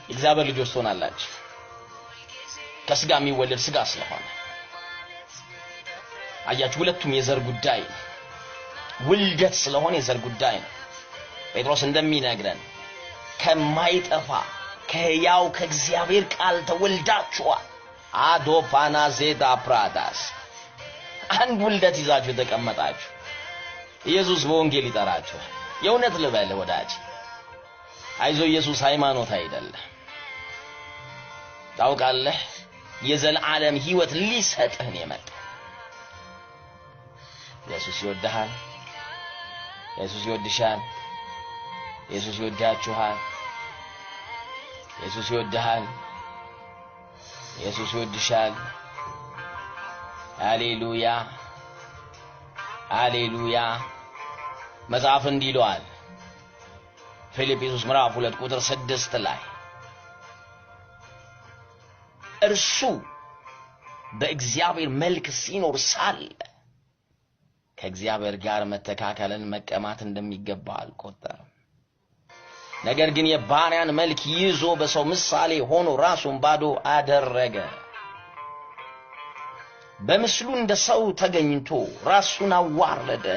እግዚአብሔር ልጆች ሆናላችሁ ከስጋ የሚወለድ ስጋ ስለሆነ አያችሁ ሁለቱም የዘር ጉዳይ ውልደት ስለሆነ የዘር ጉዳይ ነው ጴጥሮስ እንደሚነግረን ከማይጠፋ ከያው ከእግዚአብሔር ቃል ተወልዳችኋል አዶፓና ዜዳ ፕራዳስ አንድ ውልደት ይዛችሁ ተቀመጣችሁ ኢየሱስ በወንጌል ይጠራችሁ የእውነት ልበል ወዳጅ አይዞ ኢየሱስ ሃይማኖት አይደለም ታውቃለህ የዘላለም ሕይወት ሊሰጥህ ነው የመጣው ኢየሱስ ይወድሃል ኢየሱስ ይወድሻል ኢየሱስ ይወዳችኋል ኢየሱስ ይወድሃል ኢየሱስ ይወድሻል ሃሌሉያ ሃሌሉያ መጽሐፍ እንዲህ ይላል ፊልጵስዩስ ምዕራፍ 2 ቁጥር 6 ላይ እርሱ በእግዚአብሔር መልክ ሲኖር ሳለ ከእግዚአብሔር ጋር መተካከልን መቀማት እንደሚገባ አልቆጠረም ነገር ግን የባሪያን መልክ ይዞ በሰው ምሳሌ ሆኖ ራሱን ባዶ አደረገ በምስሉ እንደ ሰው ተገኝቶ ራሱን አዋረደ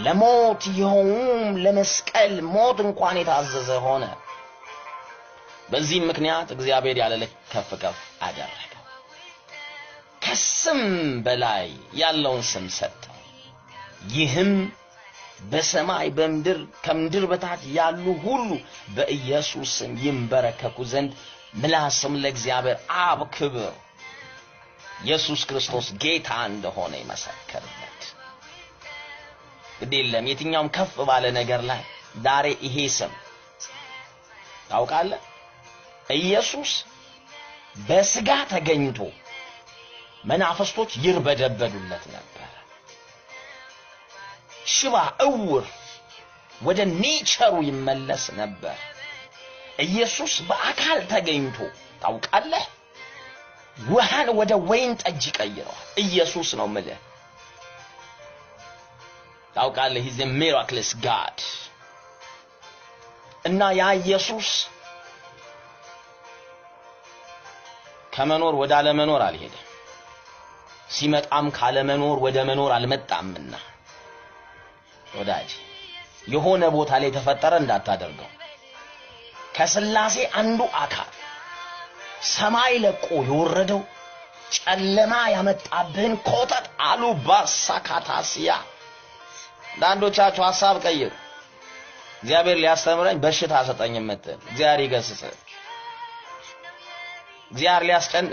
ለሞት ይሁን ለመስቀል ሞት እንኳን የታዘዘ ሆነ በዚህ ምክንያት እግዚአብሔር ያለ ከፍ ከፍ አደረገ ከስም በላይ ያለውን ስም ሰጠው ይህም በሰማይ በምድር ከምድር በታች ያሉ ሁሉ በኢየሱስ ስም ይንበረከኩ ዘንድ ምላስም ለእግዚአብሔር አብ ክብር ኢየሱስ ክርስቶስ ጌታ እንደሆነ ይመሰክርለት ግዴለም የትኛውም ከፍ ባለ ነገር ላይ ዳሬ ይሄ ስም ታውቃለህ ኢየሱስ በስጋ ተገኝቶ መናፍስቶች ይርበደበዱለት ነበር ሽባ እውር ወደ ኔቸሩ ይመለስ ነበር ኢየሱስ በአካል ተገኝቶ ታውቃለህ ውሃን ወደ ወይን ጠጅ ቀይሯል ኢየሱስ ነው ማለት ታውቃለህ he's a miraculous God እና ያ ኢየሱስ ከመኖር ወደ አለመኖር አልሄደም ሲመጣም ካለመኖር ወደ መኖር አልመጣምና ወዳጅ የሆነ ቦታ ላይ ተፈጠረ እንዳታደርገው ከስላሴ አንዱ አካል ሰማይ ለቆ የወረደው ጨለማ ያመጣብህን ኮተት አሉ ባሳካታሲያ ዳንዶቻችሁ ሐሳብ ቀይሩ እግዚአብሔር ሊያስተምረኝ በሽታ ሰጠኝ መተል እግዚአብሔር ይገስጽ እግዚአብሔር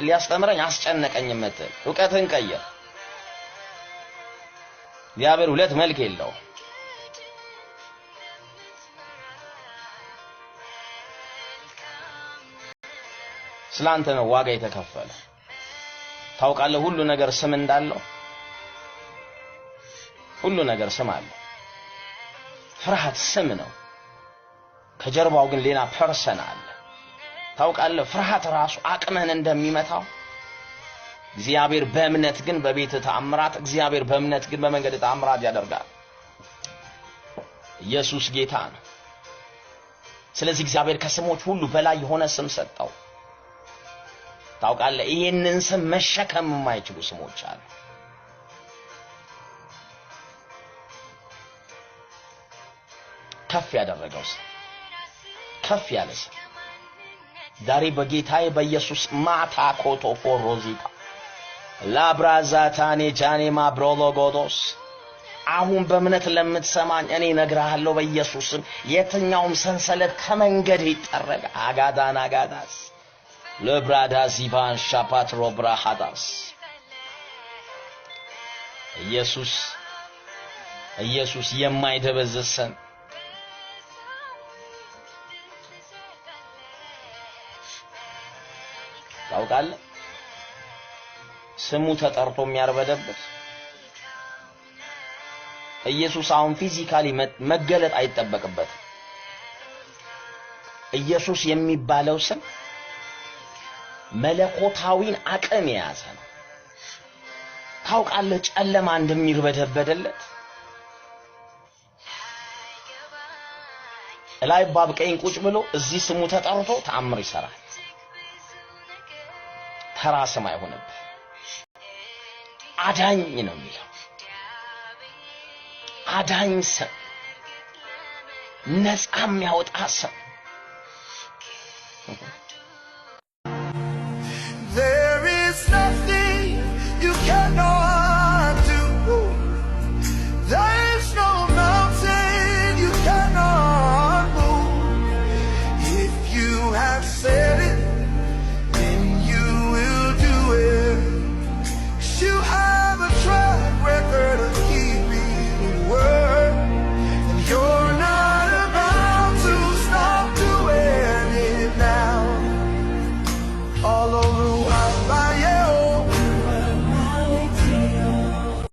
ሊያስተምረኝ አስጨነቀኝ መተል ዕውቀትን ቀይር እግዚአብሔር ሁለት መልክ የለው ስላንተ ነው ዋጋ የተከፈለ ታውቃለህ ሁሉ ነገር ስም እንዳለው ሁሉ ነገር ስም አለው ፍርሃት ስም ነው ከጀርባው ግን ሌላ ፐርሰን አለ ታውቃለህ ፍርሃት ራሱ አቅምህን እንደሚመታው እግዚአብሔር በእምነት ግን በቤት ተአምራት እግዚአብሔር በእምነት ግን በመንገድ ተአምራት ያደርጋል ኢየሱስ ጌታ ነው ስለዚህ እግዚአብሔር ከስሞች ሁሉ በላይ የሆነ ስም ሰጠው ታውቃለህ ይሄንን ስም መሸከም የማይችሉ ስሞች አሉ ከፍ ያደረገው ስም ከፍ ያለ ስም ዛሬ በጌታዬ በኢየሱስ ማታ ኮቶፎሮዚታ ላብራዛታኔ ጃኔ ማብሮሎጎዶስ አሁን በእምነት ለምትሰማኝ እኔ ነግራለሁ በኢየሱስም የትኛውም ሰንሰለት ከመንገድ ይጠረግ አጋዳን አጋዳስ ለብራዳስ ኢቫን ሻፓትሮ ብራሃዳስ ኢየሱስ የማይደበዝዝ ስም ታውቃለህ ስሙ ተጠርቶ የሚያርበደበት ኢየሱስ አሁን ፊዚካሊ መገለጥ አይተበቅበት ኢየሱስ የሚባለው ስም መለኮታዊን አቅም የያዘ ነው ታውቃለህ ጨለማ እንደሚርበደበደለት ላይ ባብቀኝ ቁጭ ብሎ እዚህ ስሙ ተጠርቶ ተአምር ይሰራል። ተራ ስም አይሆንብህ። አዳኝ ነው የሚለው አዳኝ ስም፣ ነፃ የሚያወጣ ስም